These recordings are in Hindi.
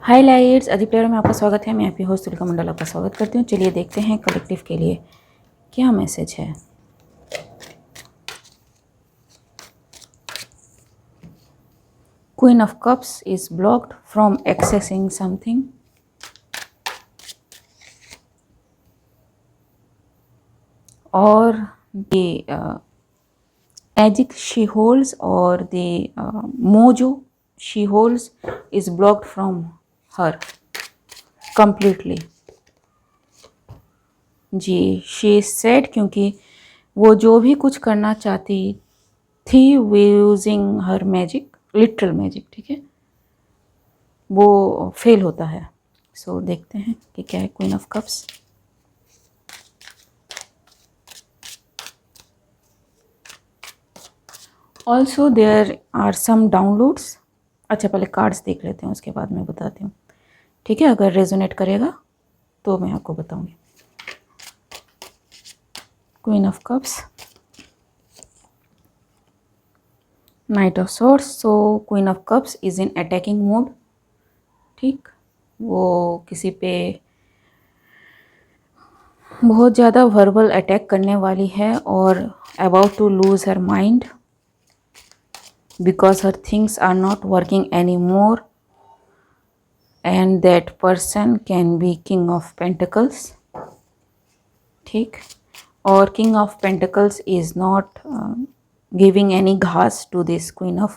हाय लाइट्स, अदीप प्लेयर में आपका स्वागत है। मैं आपकी होस्ट तुलिका मंडल आपका स्वागत करती हूँ। चलिए देखते हैं कलेक्टिव के लिए क्या मैसेज है। Queen of cups is blocked from accessing something. और the magic she holds or the mojo she holds is blocked from her completely। जी, she is sad क्योंकि वो जो भी कुछ करना चाहती थी यूजिंग हर मैजिक, लिटरल मैजिक, ठीक है, वो फेल होता है। सो देखते हैं कि क्या है queen of cups. Also there are some downloads. अच्छा, पहले कार्ड्स देख लेते हैं, उसके बाद मैं बताती हूँ, ठीक है। अगर रेजोनेट करेगा तो मैं आपको बताऊंगी। Queen of cups, night of source. So queen of cups is in attacking mode, ठीक। वो किसी पे बहुत ज़्यादा वर्बल अटैक करने वाली है और about to lose her mind because her things are not working anymore, and that person can be king of pentacles, ठीक। और king of pentacles is not giving any ghas to this queen of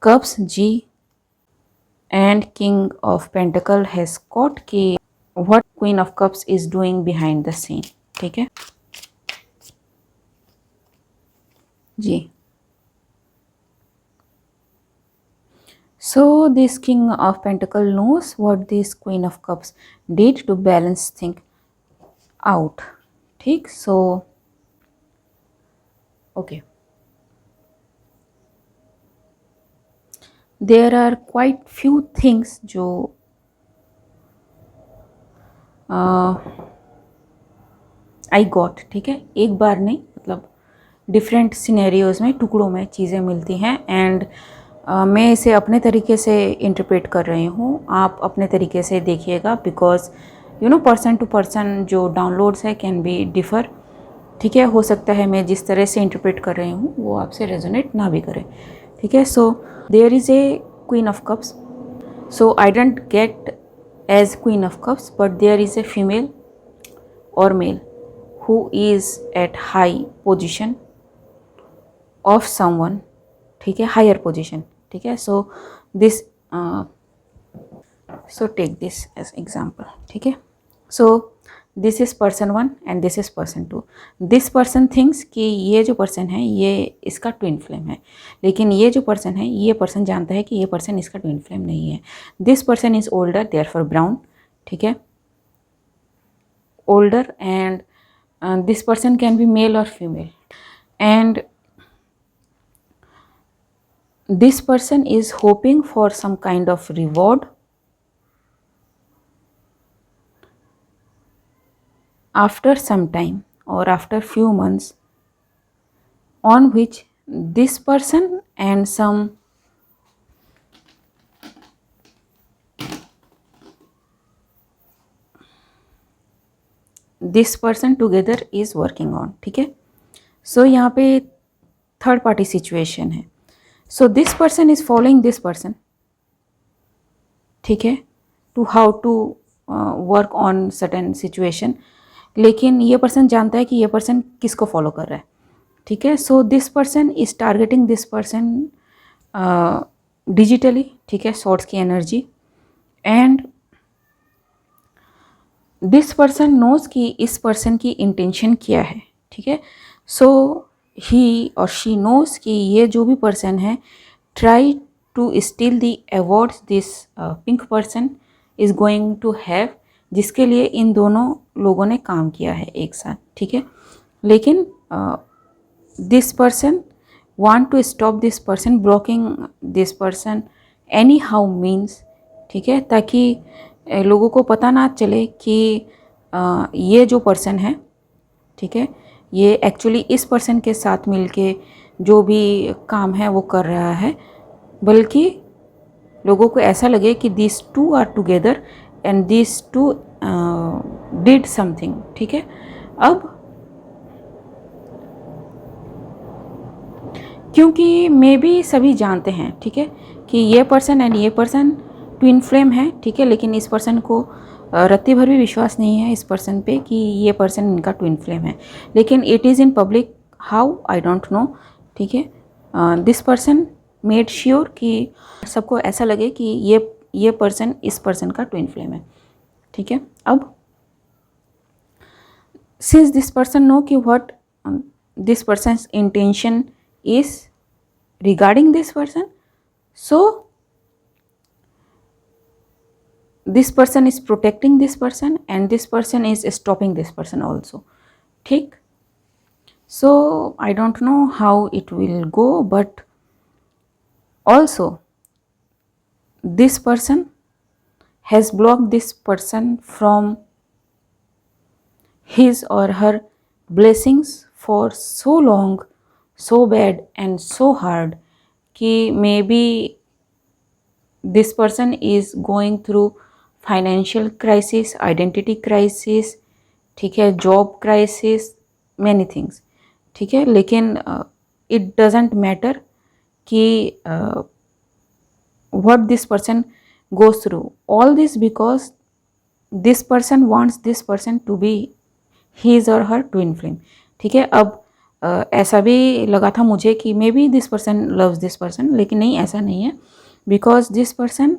cups ji. and king of pentacle has caught कि what queen of cups is doing behind the scene, ठीक है जी। So this king of pentacle knows what this queen of cups did to balance things out, ठीक। So okay, there are quite few things जो आई गॉट, ठीक है, एक बार नहीं, मतलब डिफरेंट सिनेरियोज में, टुकड़ों में चीज़ें मिलती हैं। एंड मैं इसे अपने तरीके से इंटरप्रेट कर रही हूँ, आप अपने तरीके से देखिएगा, because you know person to person जो डाउनलोड्स है कैन बी डिफ़र, ठीक है। हो सकता है मैं जिस तरह से इंटरप्रेट कर रही हूँ वो आपसे रेजोनेट ना भी करे, ठीक है। So there is a queen of cups, so I don't get as queen of cups, but there is a female or male who is at high position of someone, ठीक है, higher position, ठीक है। so this so take this as example, ठीक है। so this is person 1 and this is person 2। this person thinks कि ये जो person है ये इसका ट्विन फ्लेम है, लेकिन ये जो person है ये person जानता है कि ये person इसका ट्विन फ्लेम नहीं है। this person is older therefore brown, ठीक है, older, and this person can be male or female, and this person is hoping for some kind of reward after some time or after few months, on which this person and some this person together is working on, ठीक है। सो यहाँ पे थर्ड पार्टी सिचुएशन है। So this person is following this person, ठीक है, to how to work on certain situation, लेकिन ये पर्सन जानता है कि ये पर्सन किसको फॉलो कर रहा है, ठीक है। So this person is targeting this person digitally, ठीक है, सॉर्ट्स की energy, and this person knows कि इस पर्सन की इंटेंशन क्या है, ठीक है। सो ही और शी नोज कि ये जो भी पर्सन है try to steal the awards this pink person is going to have, जिसके लिए इन दोनों लोगों ने काम किया है एक साथ, ठीक है। लेकिन this person want to stop this person, blocking this person any how means, ठीक है, ताकि लोगों को पता ना चले कि ये जो पर्सन है, ठीक है, ये एक्चुअली इस पर्सन के साथ मिलके जो भी काम है वो कर रहा है, बल्कि लोगों को ऐसा लगे कि this two are together and this two did something, ठीक है। अब क्योंकि मे बी सभी जानते हैं, ठीक है, कि ये पर्सन एंड ये पर्सन ट्विन फ्लेम है, ठीक है, लेकिन इस पर्सन को रत्ती भर भी विश्वास नहीं है इस पर्सन पे कि ये पर्सन इनका ट्विन फ्लेम है, लेकिन it is in public, how I don't no, ठीक है। दिस पर्सन मेड श्योर कि सबको ऐसा लगे कि ये पर्सन इस पर्सन का ट्विन फ्लेम है, ठीक है। अब सिंस दिस पर्सन नो कि what this persons intention is regarding this person, so this person is protecting this person and this person is stopping this person also, ठीक। so I don't know how it will go, but also this person has blocked this person from his or her blessings for so long, so bad and so hard कि maybe this person is going through financial crisis, identity crisis, ठीक है, job crisis, many things, ठीक है। लेकिन it doesn't matter कि what this person goes through, all this because this person wants this person to be his or her twin flame, ठीक है। अब ऐसा भी लगा था मुझे कि may be this person loves this person, लेकिन नहीं, ऐसा नहीं है, बिकॉज दिस पर्सन,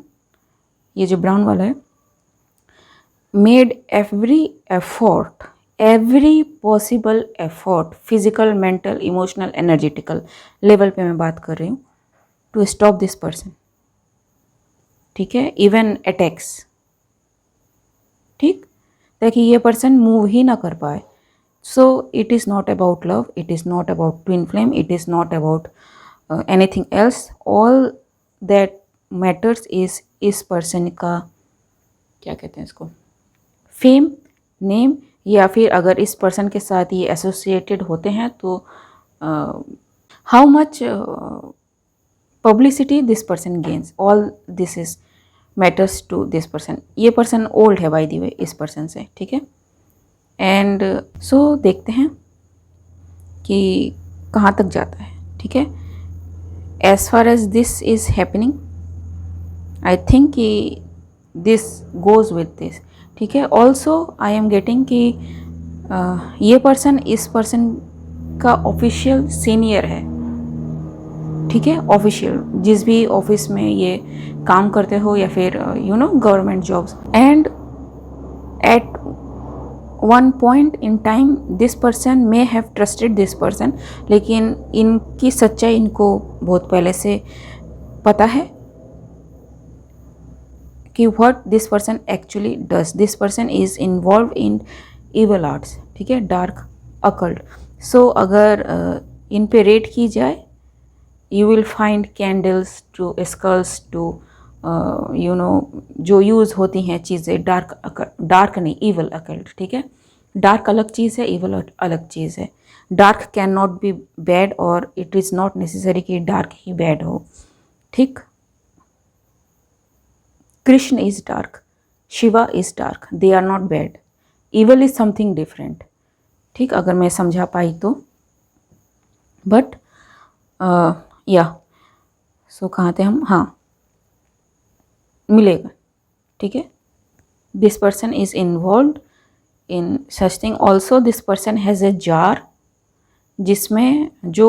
ये जो ब्राउन वाला है, made every effort, every possible effort, physical, mental, emotional, energetical level पे मैं बात कर रही हूँ, टू स्टॉप दिस पर्सन, ठीक है, इवन अटैक्स, ठीक, ताकि ये पर्सन मूव ही ना कर पाए। So it is not about love, it is not about twin flame, it is not about anything else. All that matters is इस person का, क्या कहते हैं इसको, फेम, नेम, या फिर अगर इस person के साथ ये एसोसिएटेड होते हैं तो how much publicity this person gains, all this is matters to this person। ये person old है by the way इस person से, ठीक है। एंड सो देखते हैं कि कहाँ तक जाता है, ठीक है। As far as this is happening, I think कि दिस गोज़ विद दिस, ठीक है। ऑल्सो आई एम गेटिंग कि ये पर्सन इस पर्सन का ऑफिशियल सीनियर है, ठीक है, ऑफिशियल, जिस भी ऑफिस में ये काम करते हो या फिर you know government jobs, and at one point in time this person may have trusted this person, लेकिन इनकी सच्चाई इनको बहुत पहले से पता है कि what this person actually does. This person is involve in evil arts, ठीक है, डार्क अकल्ट। सो अगर इन पे रेड की जाए, you will find candles to skulls to you know जो यूज़ होती हैं चीज़ें, डार्क नहीं, इवल अकल्ट, ठीक है। डार्क अलग चीज़ है, इवल अलग चीज़ है। Dark can not be bad और इट इज़ नॉट नेसेसरी कि डार्क ही बैड हो, ठीक। Krishna is dark, Shiva is dark, they are not bad, evil is something different, ठीक, अगर मैं समझा पाई तो। बट या सो कहाँ थे हम, हाँ, मिलेगा, ठीक है। This person is involve in such thing. Also this person has a jar जिसमें जो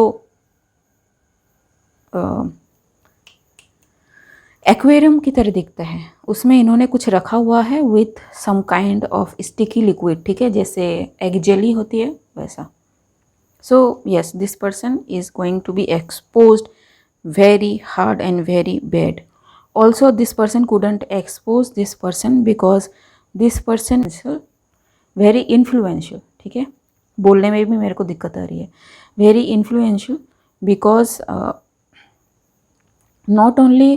एक्वेरियम की तरह दिखता है, उसमें इन्होंने कुछ रखा हुआ है with some kind of sticky liquid, ठीक है, जैसे एग जेली होती है वैसा। So yes, this person is going to be exposed very hard and very bad. Also this person couldn't expose this person because this person is very influential, ठीक है, बोलने में भी मेरे को दिक्कत आ रही है, very influential because not only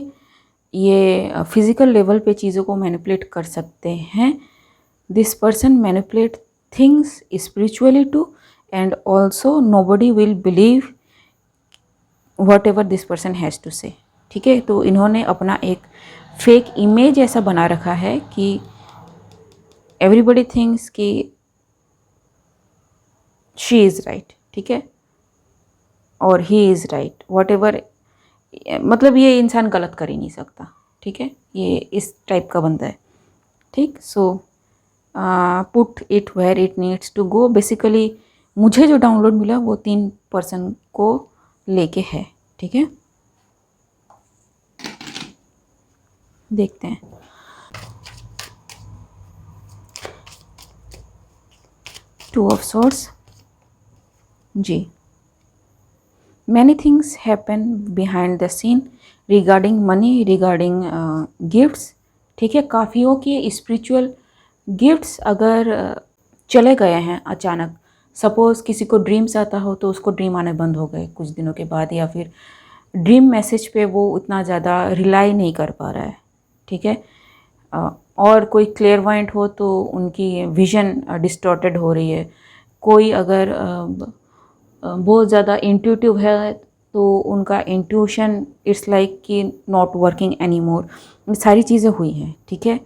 ये फिजिकल लेवल पे चीज़ों को मैनिपुलेट कर सकते हैं, this person manipulate things spiritually too, and also nobody will believe whatever this person has to say, ठीक है। तो इन्होंने अपना एक फेक इमेज ऐसा बना रखा है कि एवरीबडी थिंक्स कि शी इज़ राइट, ठीक है, और he is right, what ever, मतलब ये इंसान गलत कर ही नहीं सकता, ठीक है, ये इस टाइप का बंदा है, ठीक। So put it where it needs to go. Basically मुझे जो डाउनलोड मिला वो 3 पर्सन को लेके है, ठीक है। देखते हैं। टू ऑफ सोर्स, जी। Many things happen behind the scene regarding money, regarding gifts, ठीक है। काफ़ियों के स्पिरिचुअल गिफ्ट्स अगर चले गए हैं अचानक, सपोज़ किसी को ड्रीम्स आता हो तो उसको ड्रीम आने बंद हो गए कुछ दिनों के बाद, या फिर ड्रीम मैसेज पे वो उतना ज़्यादा रिलाई नहीं कर पा रहा है, ठीक है। और कोई क्लेयरवाइंट हो तो उनकी विजन डिस्टॉर्टेड हो रही है। कोई अगर बहुत ज़्यादा इंट्यूटिव है तो उनका इंट्यूशन इट्स लाइक कि नॉट वर्किंग एनी मोर। सारी चीज़ें हुई हैं, ठीक है।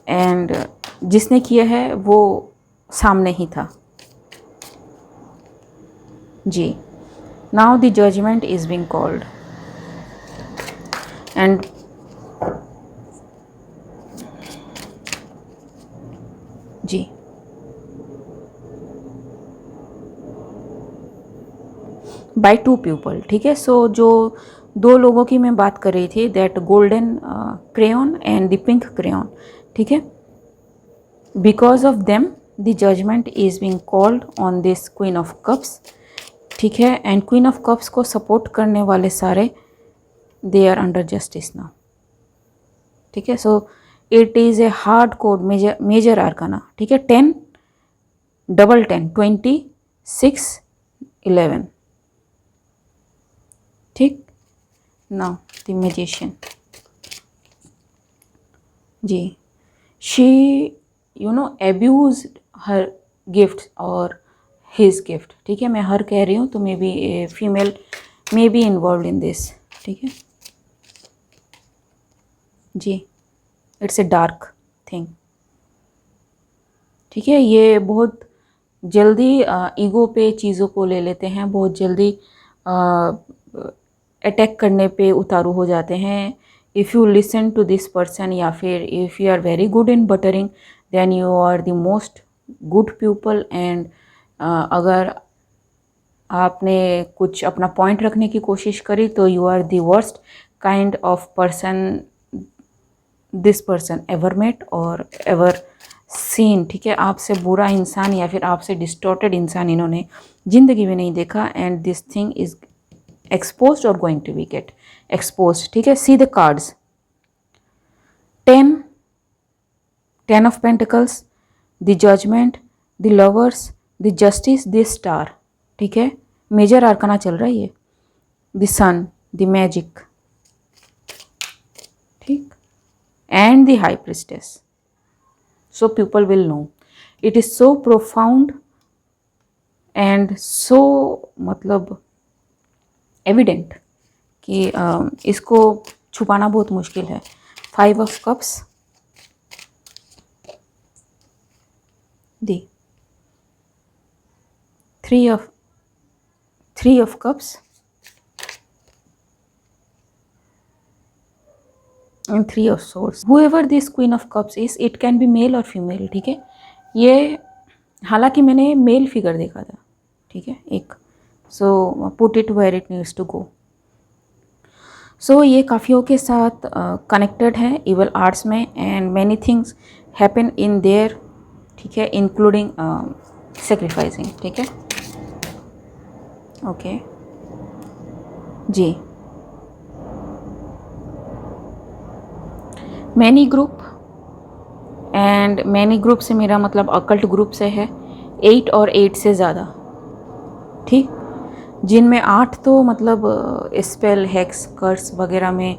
एंड जिसने किया है वो सामने ही था, जी। Now the judgement is being called and जी, बाय 2 पीपल, ठीक है। सो जो 2 लोगों की मैं बात कर रही थी, that golden crayon and the pink crayon, ठीक है। Because of them the judgement is being called on this queen of cups, ठीक है। एंड क्वीन ऑफ कप्स को सपोर्ट करने वाले सारे they are under justice now, ठीक है। So it is a hard code major arcana, ठीक है। 10 डबल 10 26 11, ठीक। नाउ द मैजिशियन, जी। शी abused हर गिफ्ट और हिज गिफ्ट, ठीक है। मैं हर कह रही हूँ तो may be female may be involve in this, ठीक है, जी। इट्स ए डार्क थिंग, ठीक है। ये बहुत जल्दी ईगो पे चीज़ों को ले लेते हैं, बहुत जल्दी अटैक करने पे उतारू हो जाते हैं। If you listen to this person, या फिर if you are very good in buttering, then you are the most good people. And अगर आपने कुछ अपना पॉइंट रखने की कोशिश करी तो you are the worst kind of person this person ever met और एवर सीन, ठीक है। आपसे बुरा इंसान या फिर आपसे डिस्टॉर्टेड इंसान इन्होंने ज़िंदगी में नहीं देखा। And this thing is exposed or going to be get exposed, ठीक है। see the cards, 10 of pentacles, the judgment, the lovers, the justice, the star, ठीक है। मेजर आर्काना चल रहा है ये, the sun, the magic, ठीक, and the high priestess. So people will know it is so profound and so मतलब एविडेंट कि इसको छुपाना बहुत मुश्किल है। 5 of cups, the 3 of cups and 3 of swords. However this queen of cups is, it can be male और फीमेल, ठीक है। ये हालांकि मैंने मेल फिगर देखा था, ठीक है, एक। So put it where it needs to go. So ये काफ़ियों के साथ कनेक्टेड है इवल आर्ट्स में, and many things happen in there, ठीक है, इंक्लूडिंग सेक्रीफाइसिंग, ठीक है, ओके, जी। Many group, and many group से मेरा मतलब अकल्ट ग्रुप से है, 8 और 8 से ज़्यादा, ठीक, जिनमें 8 तो मतलब स्पेल, हेक्स, कर्स वगैरह में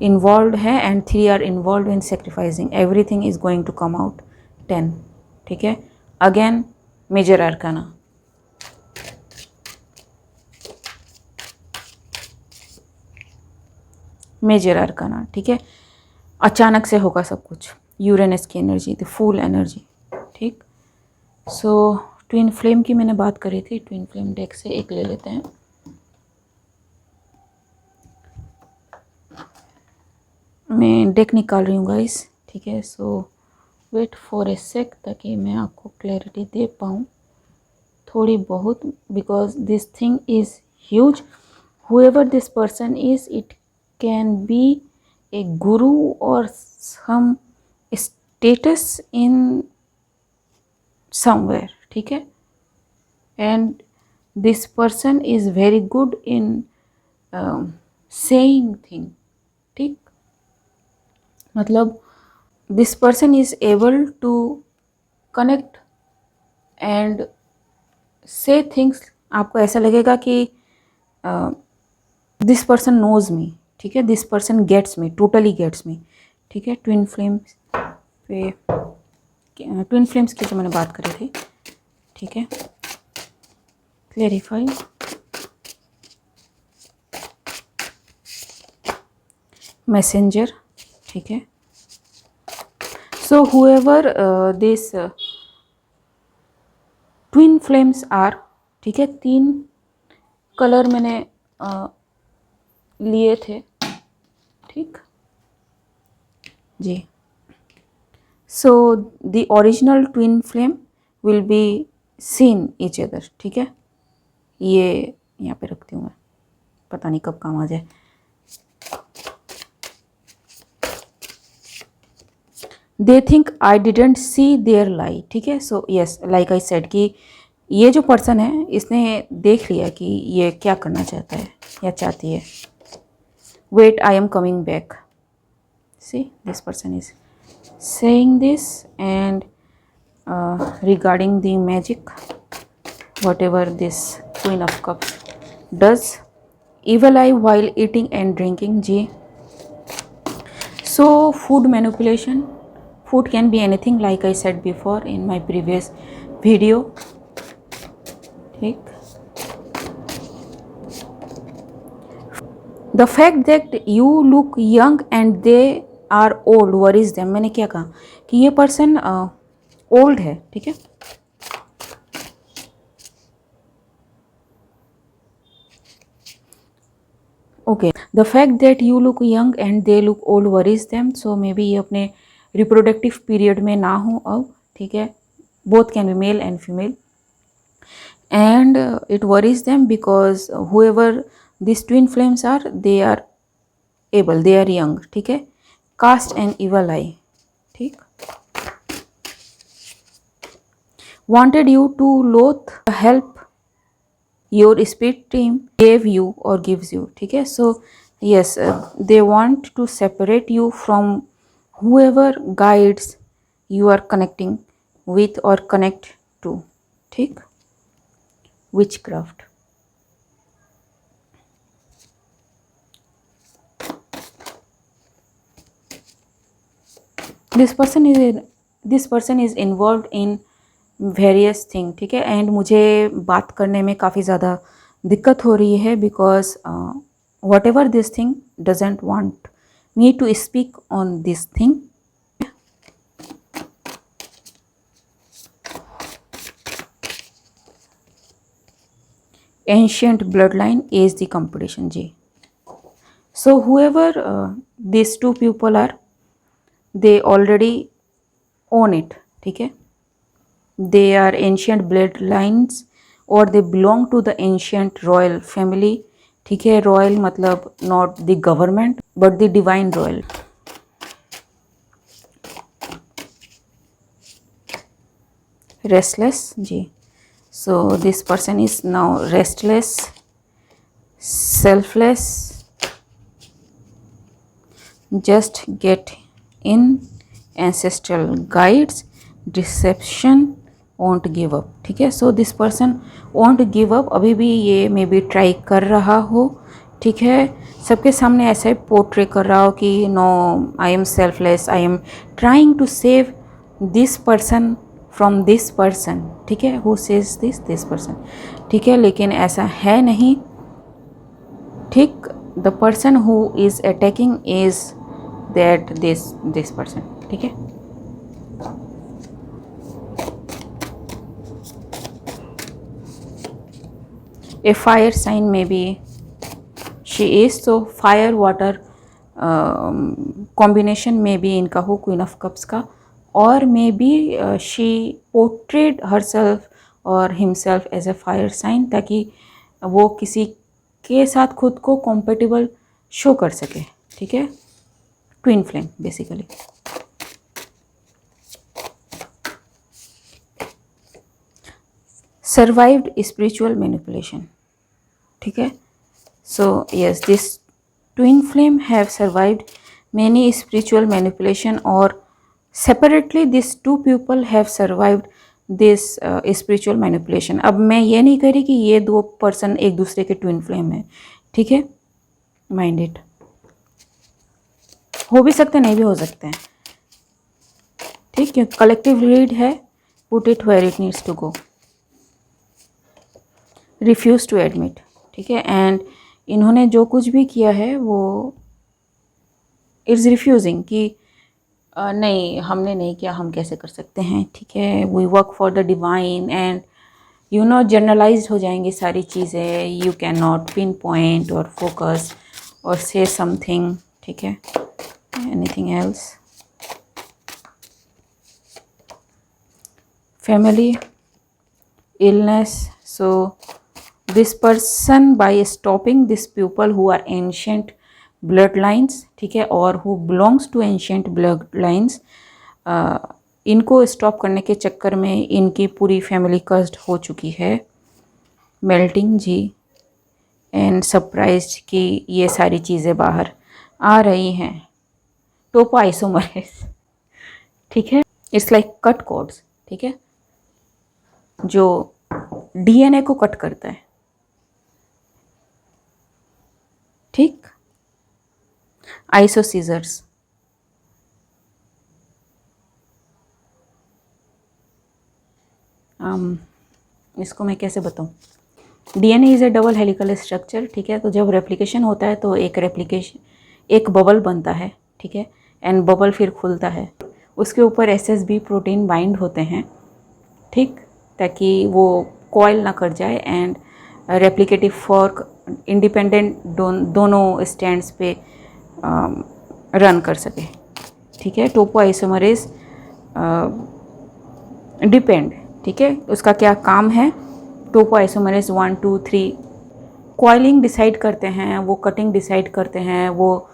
इन्वॉल्व है, and 3 are involve in sacrificing. Everything is going to come out 10, ठीक है। Again major arcana, major arcana, ठीक है। अचानक से होगा सब कुछ, यूरेनस की एनर्जी, द फुल एनर्जी, ठीक। सो ट्विन फ्लेम की मैंने बात करी थी, ट्विन फ्लेम डेक से एक ले लेते हैं। मैं डेक निकाल रही हूँ गाइस, ठीक है। सो वेट फॉर ए सेक, ताकि मैं आपको क्लैरिटी दे पाऊँ थोड़ी बहुत, because this thing is huge. Whoever this person is, it can be a guru और सम स्टेटस इन समवेयर, ठीक है। And this person is very good in saying thing, ठीक। मतलब this person is able to connect and say things. आपको ऐसा लगेगा कि दिस पर्सन नोज मी, ठीक है, this person gets me, totally gets me, ठीक है। ट्विन फ्लेम्स पे, ट्विन फ्लेम्स की जो मैंने बात करी थी, ठीक है। क्लेरिफाई, मैसेंजर, ठीक है। So whoever this twin flames are, ठीक है। 3 कलर मैंने लिए थे, ठीक जी। So the original twin flame will be seen each other, ठीक है। ये यहाँ पे रखती हूँ मैं, पता नहीं कब काम आ जाए। They think I didn't see their lie, ठीक है। So yes, like I said कि ये जो पर्सन है इसने देख लिया कि ये क्या करना चाहता है या चाहती है। Wait, I am coming back, see this person is saying this, and regarding the magic, whatever this Queen of Cups does, evil eye while eating and drinking, जी। So food manipulation, food can be anything, like I said before in my previous video, ठीक। The fact that you look young and they are old worries them, मैंने क्या कहा कि ये पर्सन ओल्ड है, ठीक है। Okay, the fact that you look young and they look old worries them, so may be ये अपने रिप्रोडक्टिव पीरियड में ना हो अब, ठीक है। Both can be male and female, and it worries them because however this twin flames are, they are able, they are young, ठीक है। कास्ट एन इवल आई, ठीक। wanted you to loath help your spirit team gave you or gives you, ठीक है। so yes, they want to separate you from whoever guides you are connecting with or connect to, ठीक। witchcraft, this person is involved in various thing, ठीक है। एंड मुझे बात करने में काफ़ी ज़्यादा दिक्कत हो रही है, because whatever this thing doesn't want me to speak on this thing. Ancient bloodline is the competition, जी। So whoever this 2 people are, they already own it, ठीक है। they are ancient bloodlines or they belong to the ancient royal family, ठीक है। रॉयल मतलब not the government but the divine royal. Restless, जी। So this person is now restless, selfless, just get in, ancestral guides, deception, won't give up, ठीक है। So this person won't give up, अभी भी ये मे बी ट्राई कर रहा हो, ठीक है। सबके सामने ऐसा ही पोर्ट्रे कर रहा हो कि no, I am selfless, I am trying to save this person from this person, ठीक है। हु सेज दिस पर्सन, ठीक है। लेकिन ऐसा है नहीं, ठीक। The person who is attacking is that this person, ठीक है। ए फायर साइन में भी शी इज, तो फायर वाटर कॉम्बिनेशन में भी इनका हो क्वीन ऑफ कप्स का, और maybe she portrayed herself और himself as a fire sign, ताकि वो किसी के साथ खुद को कंपेटेबल शो कर सके, ठीक है। Twin flame basically. Survived spiritual manipulation, ठीक है। So yes, this twin flame have survived many spiritual manipulation, or separately these two people have survived this spiritual manipulation. अब मैं ये नहीं कह रही कि ये दो पर्सन एक दूसरे के ट्विन फ्लेम है, ठीक है। माइंड इट, हो भी सकते नहीं भी हो सकते हैं, ठीक है। कलेक्टिव रीड है, put it where it needs to go, refuse to admit, ठीक है। एंड इन्होंने जो कुछ भी किया है वो इट्स रिफ्यूजिंग कि नहीं हमने नहीं किया, हम कैसे कर सकते हैं, ठीक है। We work for the divine and you know generalise हो जाएंगी सारी चीज़ें, you can not pinpoint और फोकस और से समथिंग, ठीक है। Anything else, family illness, so this person by stopping this people who are ancient bloodlines, ठीक है, और who belongs to ancient bloodlines, इनको स्टॉप करने के चक्कर में इनकी पूरी फैमिली कर्स्ड हो चुकी है। मेल्टिंग जी एंड सरप्राइज्ड कि ये सारी चीज़ें बाहर आ रही हैं। टोपो आइसोमरेस, ठीक है, इट्स लाइक कट कॉर्ड्स, ठीक है, जो डीएनए को कट करता है, ठीक। आइसो सीजर्स, इसको मैं कैसे बताऊं। DNA is A double helical structure, ठीक है। तो जब रेप्लिकेशन होता है तो एक बबल बनता है, ठीक है, एंड बबल फिर खुलता है, उसके ऊपर एसएसबी प्रोटीन बाइंड होते हैं, ठीक, ताकि वो कॉइल ना कट जाए एंड रेप्लिकेटिव फॉर्क इंडिपेंडेंट दोनों स्टैंड्स पे रन कर सके, ठीक है। टोपो आइसोमरेज डिपेंड, ठीक है, उसका क्या काम है। टोपो आइसोमरेज 1 2 3 कॉइलिंग डिसाइड करते हैं, वो कटिंग डिसाइड करते हैं, वो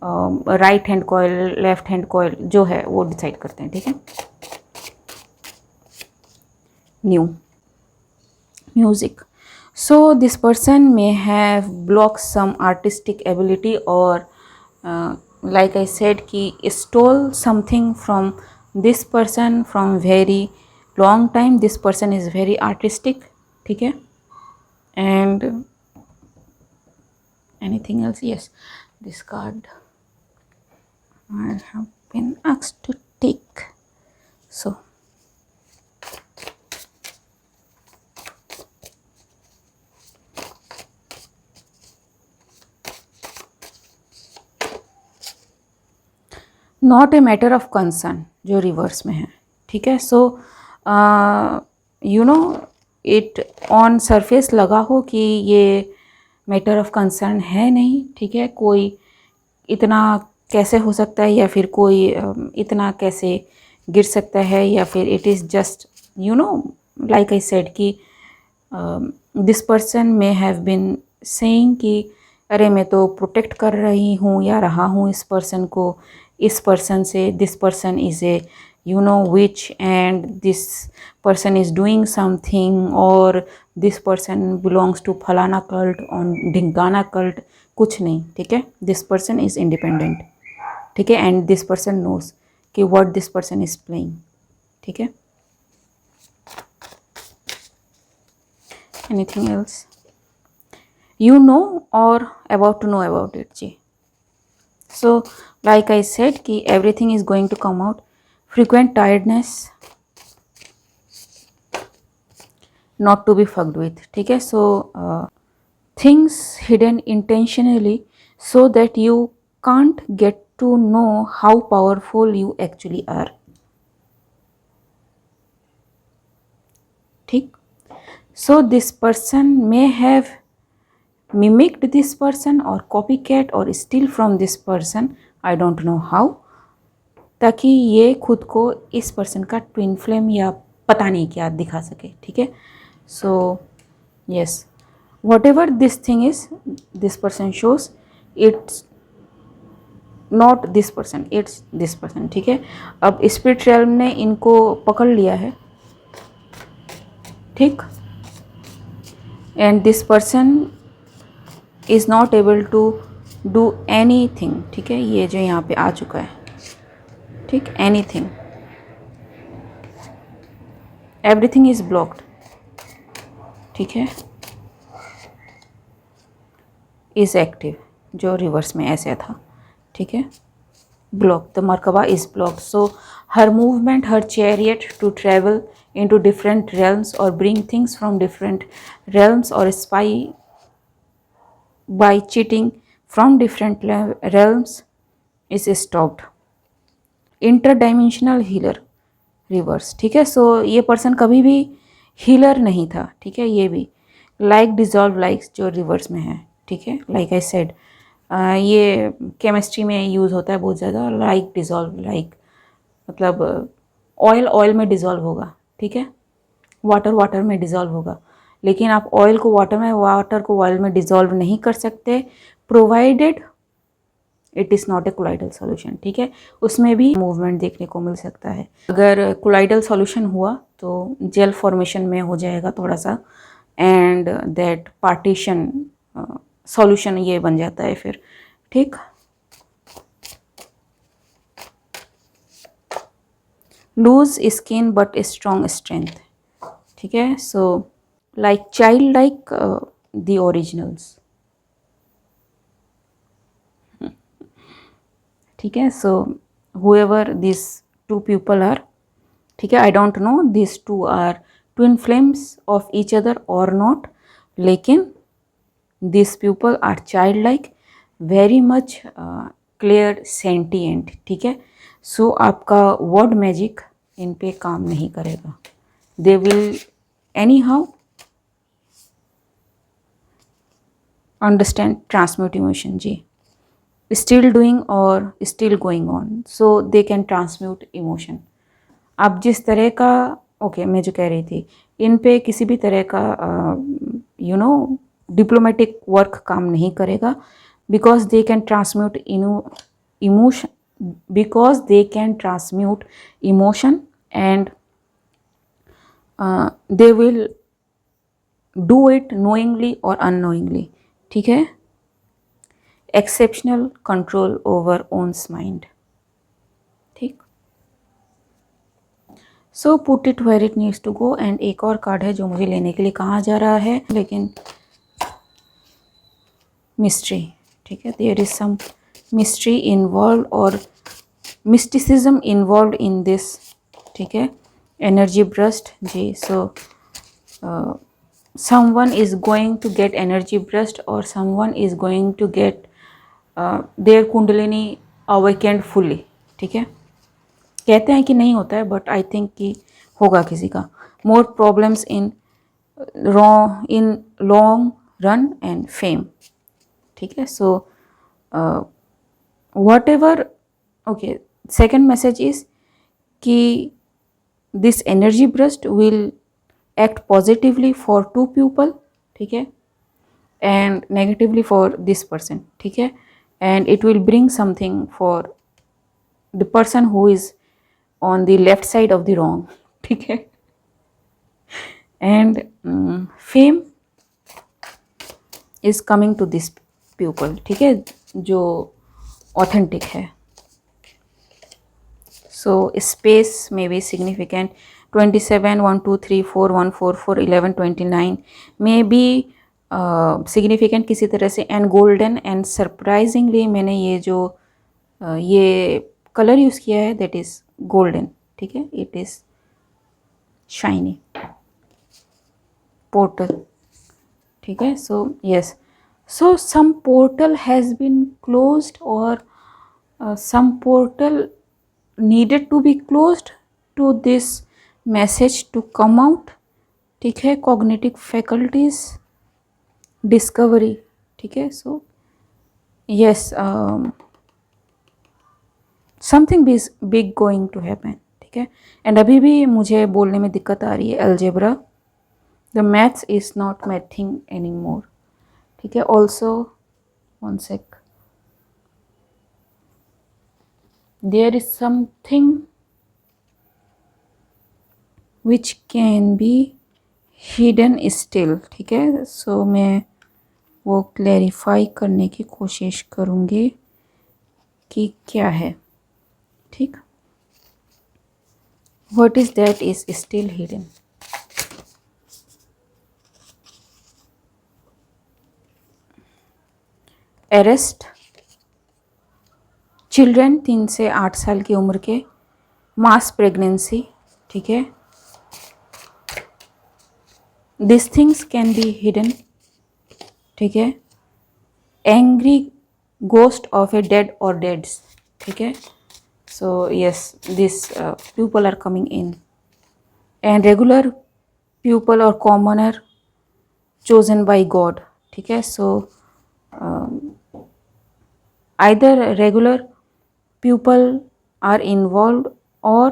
right hand coil left hand coil जो है वो डिसाइड करते हैं, ठीक है। New music, so this person may have blocked some artistic ability, or like I said कि stole something from this person from very long time. This person is very artistic, ठीक है। and anything else, yes, this card I have been asked to take, so not a matter of concern जो रिवर्स में है, ठीक है। So you know it on surface लगा हो कि ये मैटर ऑफ कंसर्न है नहीं, ठीक है, कोई इतना कैसे हो सकता है, या फिर कोई इतना कैसे गिर सकता है, या फिर it is just you know like I said कि this person may have been saying कि अरे मैं तो प्रोटेक्ट कर रही हूँ या रहा हूँ इस पर्सन को, इस पर्सन से, this person is a you know which and this person is doing something, और दिस पर्सन बिलोंग्स टू फलाना कल्ट और ढिंकाना कल्ट, कुछ नहीं, ठीक है। दिस पर्सन इज़ इंडिपेंडेंट, ठीक है, एंड दिस पर्सन नोज कि what this person is playing, ठीक है। Anything else, you know or about to know about it जी। so like I said कि everything is going to come out, frequent tiredness, not to be fucked with, ठीक है। so things hidden intentionally so that you can't get to know how powerful you actually are. ठीक. So this person may have mimicked this person or copycat or steal from this person, I don't know how, ताकि ये खुद को इस पर्सन का ट्विन फ्लेम या पता नहीं क्या दिखा सके. ठीक है. So yes, what ever this thing is this person shows, it's not this person, it's this person. ठीक है. अब स्पिरिट रियल्म ने इनको पकड़ लिया है. ठीक. And this person is not able to do anything. ठीक है. ये जो यहाँ पे आ चुका है. ठीक. Any thing, everything is blocked. ठीक है. इज एक्टिव, जो रिवर्स में ऐसे था. ठीक है. Block, the merkaba is blocked. So हर मूवमेंट, हर chariot to travel into different realms or bring things from different realms or spy by cheating from different realms is stopped. Interdimensional healer reverse. ठीक है. सो ये पर्सन कभी भी हीलर नहीं था. ठीक है. ये भी लाइक डिजॉल्व लाइक्स जो रिवर्स में है. ठीक है. लाइक आई सेड, ये केमिस्ट्री में यूज़ होता है बहुत ज़्यादा. लाइक डिजॉल्व लाइक मतलब ऑयल ऑयल में डिजॉल्व होगा. ठीक है. वाटर वाटर में डिज़ोल्व होगा. लेकिन आप ऑयल को वाटर में, वाटर को ऑयल में डिज़ोल्व नहीं कर सकते, provided it is not a colloidal solution. ठीक है. उसमें भी मूवमेंट देखने को मिल सकता है. अगर कोलाइडल सॉल्यूशन हुआ तो जेल फॉर्मेशन में हो जाएगा थोड़ा सा, एंड दैट पार्टीशन सॉल्यूशन ये बन जाता है फिर. ठीक. Loose skin but strong strength. ठीक है. So like child like the originals. ठीक है. So whoever this two people are, ठीक है, I don't know this two are twin flames of each other और नॉट, लेकिन this people are child like, very much clear, sentient. ठीक है. सो आपका वर्ड मैजिक इन पे काम नहीं करेगा. They will anyhow understand, transmute emotion. जी. स्टिल डूइंग और still going on, so they can transmute emotion. आप जिस तरह का, ओके, मैं जो कह रही थी, इन पे किसी भी तरह का डिप्लोमेटिक वर्क काम नहीं करेगा, because they can transmute emotion, because they can transmute emotion and they will do it knowingly or unknowingly. ठीक है. exceptional control over one's mind. ठीक. so put it where it needs to go. and एक और कार्ड है जो मुझे लेने के लिए कहा जा रहा है, लेकिन मिस्ट्री. ठीक है. there is some mystery involved or mysticism involved in this. ठीक है. energy burst. Ji. so someone is going to get energy burst or someone is going to get their kundalini awakened fully. ठीक है. कहते हैं कि नहीं होता है, बट आई थिंक कि होगा किसी का. more problems in long run and fame. ठीक है. so whatever, okay, second message is कि this energy burst will act positively for two people. ठीक है. and negatively for this person. ठीक है. and it will bring something for the person who is on the left side of the wrong. ठीक है. and fame is coming to this people. ठीक है. जो ऑथेंटिक है. so space may be significant. 27 1 2 3 4 1 4 4 11 29 may be significant किसी तरह से. and golden and surprisingly मैंने ये जो ये कलर यूज़ किया है, that is golden. ठीक है. it is shiny portal. ठीक है. so yes, So some portal has been closed, or some portal needed to be closed to this message to come out. ठीक है, cognitive faculties discovery. ठीक है, so yes, something big going to happen. ठीक है, एंड अभी भी मुझे बोलने में दिक्कत आ रही है algebra. The maths is not mathing any more. ठीक है, also one sec, there is something which can be hidden still. ठीक है, सो मैं वो क्लैरिफाई करने की कोशिश करूँगी कि क्या है. ठीक, what is that is still hidden. Arrest children 3 से 8 साल की उम्र के, मास प्रेगनेंसी. ठीक है, this things can be hidden. ठीक है, angry ghost of a dead और डेड्स. ठीक है, so yes, this people are coming in, and regular people और कॉमनर chosen by God. ठीक है, सो either regular people are involved or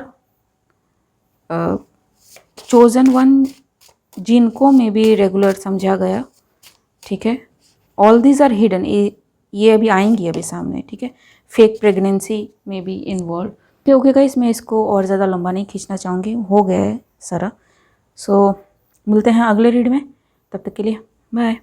chosen one जिनको में भी रेगुलर समझा गया. ठीक है, ऑल दीज आर हिडन. ये अभी आएंगी अभी सामने. ठीक है, फेक प्रेगनेंसी में भी इन्वॉल्व. ओके गाइस, मैं इसको और ज़्यादा लंबा नहीं खींचना चाहूँगी, हो गया है सारा. सो मिलते हैं अगले रीड में, तब तक के लिए बाय.